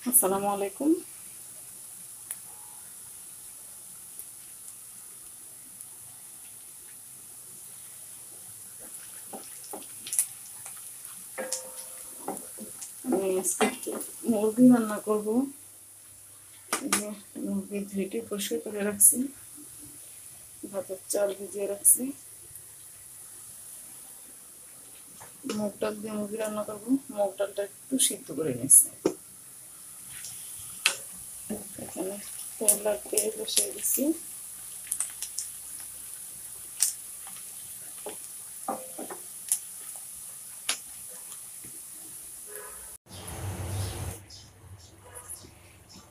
আসসালামু আলাইকুম। আমি আজকে মুরগি রান্না করব। মুরগি ধুইটে পরিষ্কার করে রাখছি, ভাতের চাল ভিজিয়ে রাখছি। মুগ ডাল দিয়ে মুরগি রান্না করবো। মুগ ডালটা একটু সিদ্ধ করে নিচ্ছি। এখানে তেল আর তেল বসিয়ে দিচ্ছি।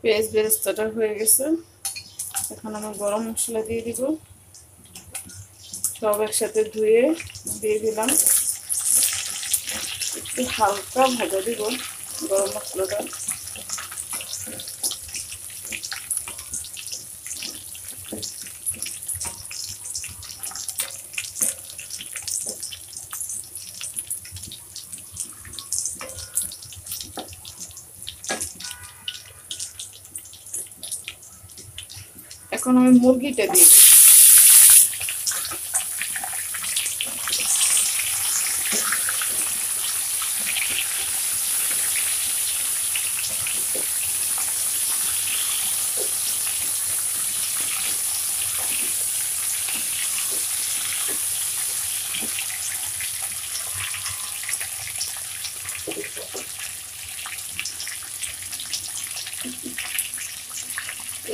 পেঁয়াজ বেরেস্তাটা হয়ে গেছে। এখন আমি গরম মশলা দিয়ে দিব। সব একসাথে ধুয়ে দিয়ে দিলাম। একটু হালকা ভাজা দিব গরম মশলাটা। এখন আমি মুরগিটা দিয়ে দিই।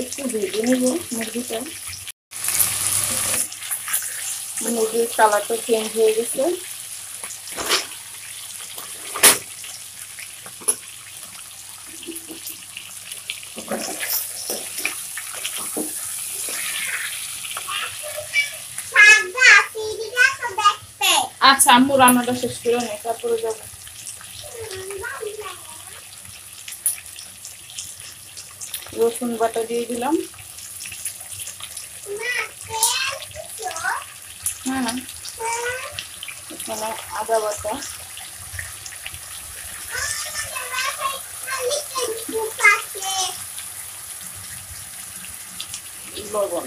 একটু ভেজে নেব মুরগিটা। মুরগির কালারটা চেঞ্জ হয়ে গেছে। আচ্ছা, আম্মু রান্নাটা শেষ করে নেই, তারপরে যাবো। রসুন বাটা দিয়ে দিলাম। হ্যাঁ, এখানে আদা বাটা, লবণ।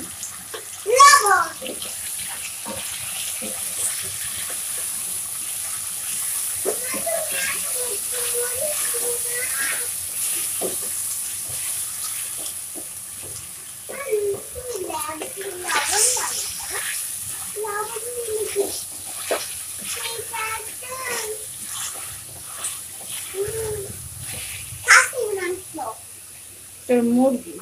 মুরগি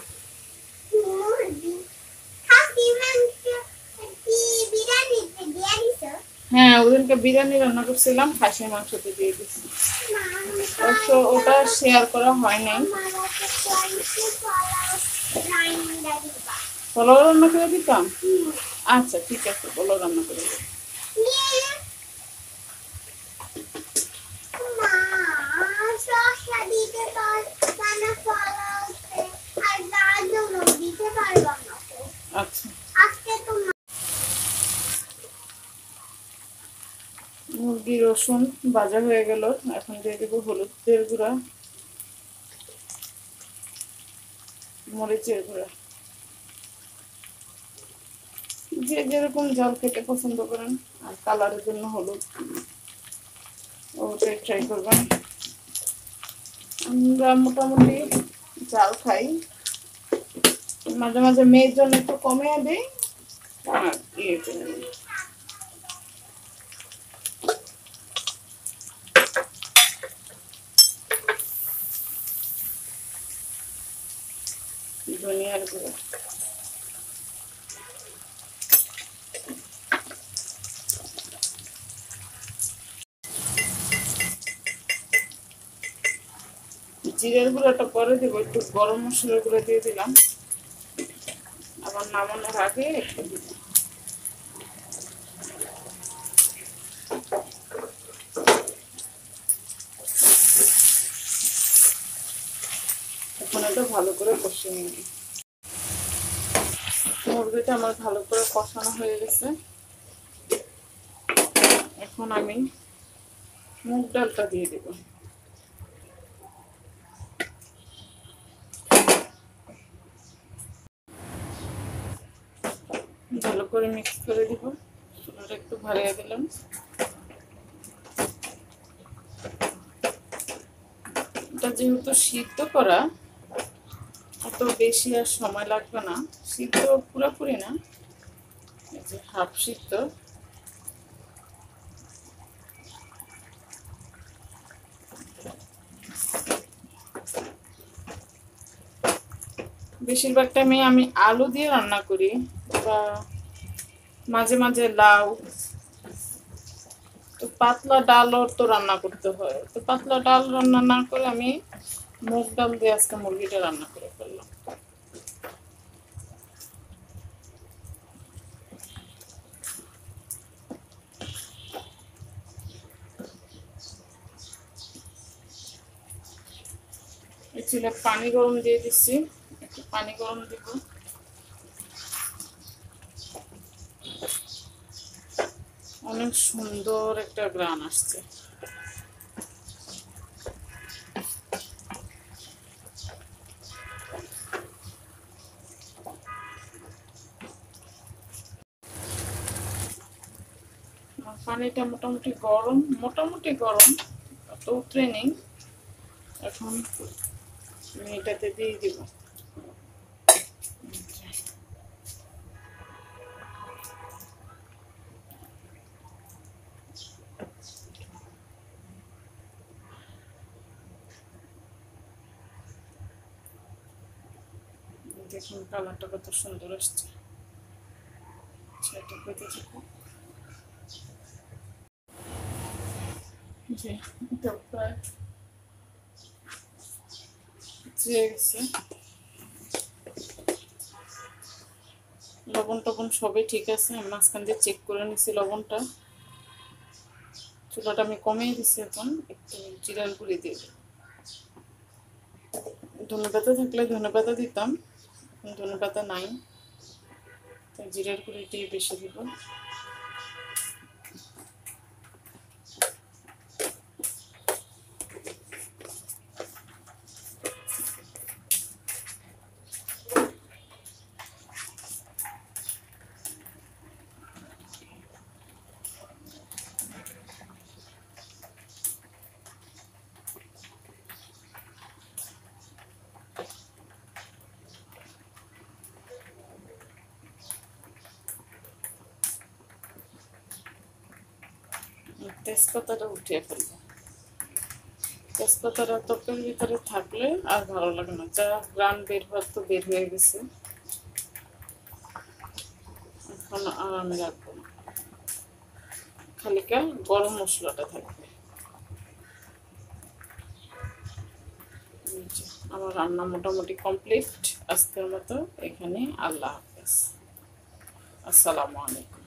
হ্যাঁ, ওদিনকে বিরিয়ানি রান্না করছিলাম, খাসির মাংসতে দিয়ে দিচ্ছি। অবশ্য ওটা শেয়ার করা হয় নাই। পোলাও রান্না করে দিতাম। আচ্ছা ঠিক আছে, পোলাও রান্না করে দিই। আচ্ছা, মুরগি রসুন ভাজা হয়ে গেল। এখন দিয়ে দেবো হলুদের গুঁড়া, মরিচের গুঁড়া। যে যেরকম ঝাল খেতে পছন্দ করেন, আর কালারের জন্য হলুদ ওটাই ট্রাই করবেন। আমরা মোটামুটি ঝাল খাই, মাঝে মাঝে মেয়ের জন্য একটু কমিয়ে দিই আর ইয়ে করে নিই। ধনিয়ার গুঁড়া, জিরের গুঁড়াটা পরে দেবো। একটু গরম মশলার গুঁড়া দিয়ে দিলাম, আবার নামানোর আগে একটু দিব। এখন এটা ভালো করে কষিয়ে নিই। মুরগিটা আমার ভালো করে কষানো হয়ে গেছে। এখন আমি মুগ ডালটা দিয়ে দেব। করে মিক্স করে দিব। চুলাটা একটু ভাড়িয়ে দিলাম। এটা যেহেতু সিদ্ধ করা, অত বেশি আর সময় লাগবে না। সিদ্ধ পুরোপুরি না, এই যে হাফ সিদ্ধ। বেশিরভাগ টাইমে আমি আলু দিয়ে রান্না করি, বা মাঝে মাঝে লাউ। তো পাতলা ডালও তো রান্না করতে হয়, তো পাতলা ডাল রান্না না করে আমি মুগ ডাল দিয়ে আজকে মুরগিটা রান্না করে ফেললাম। এই চুলে পানি গরম দিয়ে দিচ্ছি, একটু পানি গরম দিব। অনেক সুন্দর একটা গ্রান আসছে। পানিটা মোটামুটি গরম, অত উতরে নেই। এখন আমি এটাতে দিয়ে দিব। দেখুন কালারটা কত সুন্দর আসছে। সেটা পেতে থাকো। যে এটা প্রায় চেয়ে গেছে। লবণ টবণ সবই ঠিক আছে। আমি মাঝখান দিয়ে চেক করে নিছি লবণটা। চুলাটা আমি কমিয়ে দিছি। এখন একটু জিরার গুঁড়ি দিয়ে দিই। ধনেপাতা থাকলে ধনেপাতা দিতাম, ধনেপাতা নাই, তাই জিরার গুঁড়িটাই বেশি দিব। তেজপাতাটা উঠিয়ে ফেলবো। তেজপাতাটা তরকারির ভিতরে থাকলে আর ভালো লাগে না। যা গ্রান বের হওয়ার তো বের হয়ে গেছে, এখন আর আমি রাখবো না। খালিকা গরম মশলাটা থাকবে। আমার রান্না মোটামুটি কমপ্লিট আজকের মতো। এখানে আল্লাহ হাফেজ, আসসালামু আলাইকুম।